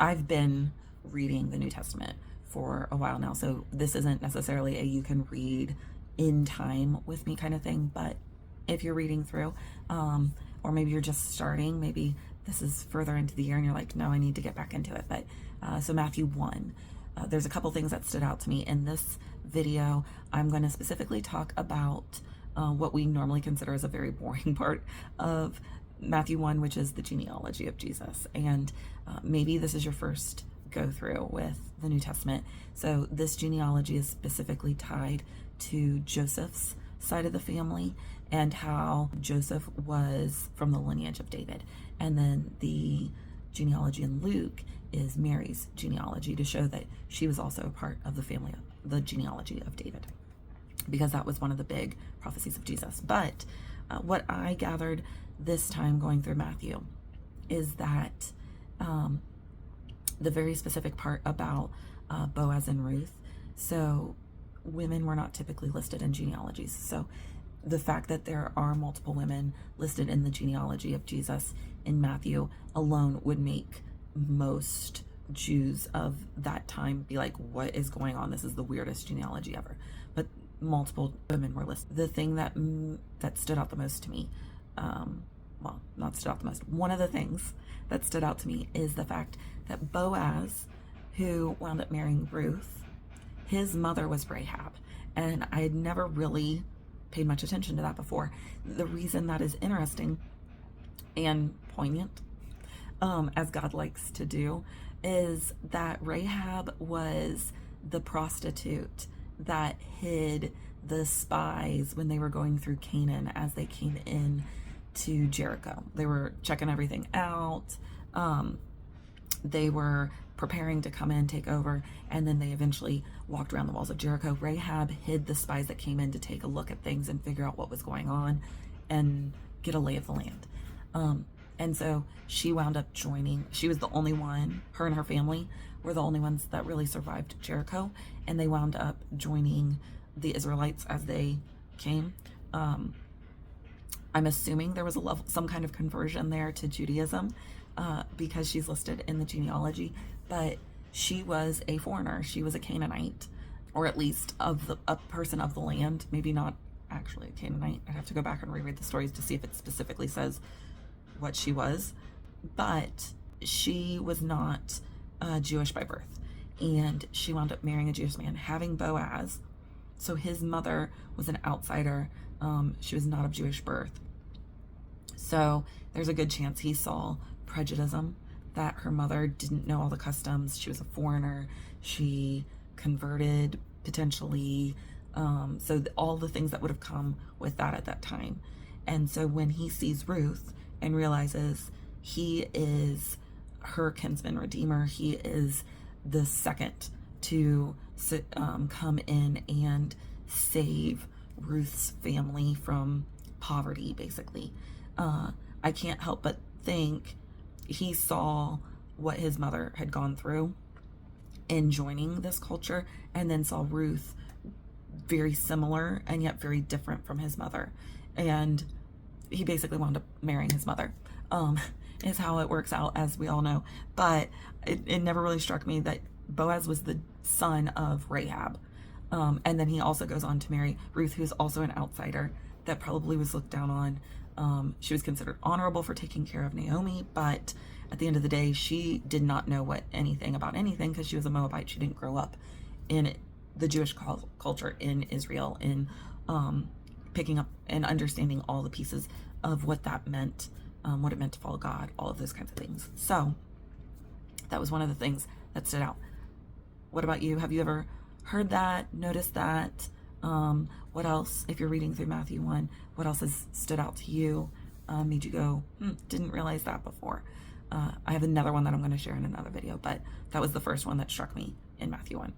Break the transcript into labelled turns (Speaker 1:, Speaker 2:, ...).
Speaker 1: I've been reading the New Testament for a while now, so this isn't necessarily a you can read in time with me kind of thing, but if you're reading through, or maybe you're just starting, maybe this is further into the year and you're like, no, I need to get back into it. But so Matthew 1, there's a couple things that stood out to me in this video. I'm going to specifically talk about what we normally consider as a very boring part of Matthew 1, which is the genealogy of Jesus. And maybe this is your first go through with the New Testament. So this genealogy is specifically tied to Joseph's side of the family and how Joseph was from the lineage of David. And then the genealogy in Luke is Mary's genealogy to show that she was also a part of the family, the genealogy of David, because that was one of the big prophecies of Jesus. But what I gathered this time going through Matthew is that the very specific part about Boaz and Ruth. So women were not typically listed in genealogies. So the fact that there are multiple women listed in the genealogy of Jesus in Matthew alone would make most Jews of that time be like, what is going on? This is the weirdest genealogy ever. But multiple women were listed. The thing that stood out the most to me, well, not stood out the most, one of the things that stood out to me is the fact that Boaz, who wound up marrying Ruth, his mother was Rahab. And I had never really paid much attention to that before. The reason that is interesting and poignant, as God likes to do, is that Rahab was the prostitute that hid the spies when they were going through Canaan as they came in to Jericho. They were checking everything out. They were preparing to come in, take over, and then they eventually walked around the walls of Jericho. Rahab hid the spies that came in to take a look at things and figure out what was going on and get a lay of the land. And so she wound up joining. She was the only one, her and her family were the only ones that really survived Jericho, and they wound up joining the Israelites as they came. I'm assuming there was some kind of conversion there to Judaism, because she's listed in the genealogy, but she was a foreigner. She was a Canaanite, or at least a person of the land, maybe not actually a Canaanite. I'd have to go back and reread the stories to see if it specifically says what she was, but she was not Jewish by birth, and she wound up marrying a Jewish man, having Boaz. So his mother was an outsider. She was not of Jewish birth. So there's a good chance he saw prejudice, that her mother didn't know all the customs. She was a foreigner. She converted potentially. So all the things that would have come with that at that time. And so when he sees Ruth and realizes he is her kinsman redeemer, he is the second to come in and save Ruth's family from poverty, basically. I can't help but think he saw what his mother had gone through in joining this culture, and then saw Ruth very similar and yet very different from his mother. And he basically wound up marrying his mother, is how it works out, as we all know. But it never really struck me that Boaz was the son of Rahab. And then he also goes on to marry Ruth, who's also an outsider that probably was looked down on. She was considered honorable for taking care of Naomi, but at the end of the day, she did not know anything about anything, because she was a Moabite. She didn't grow up in the Jewish culture in Israel, in picking up and understanding all the pieces of what that meant, what it meant to follow God, all of those kinds of things. So that was one of the things that stood out. What about you? Have you ever heard that, noticed that? What else, if you're reading through Matthew 1, what else has stood out to you, made you go, didn't realize that before? I have another one that I'm going to share in another video, but that was the first one that struck me in Matthew 1.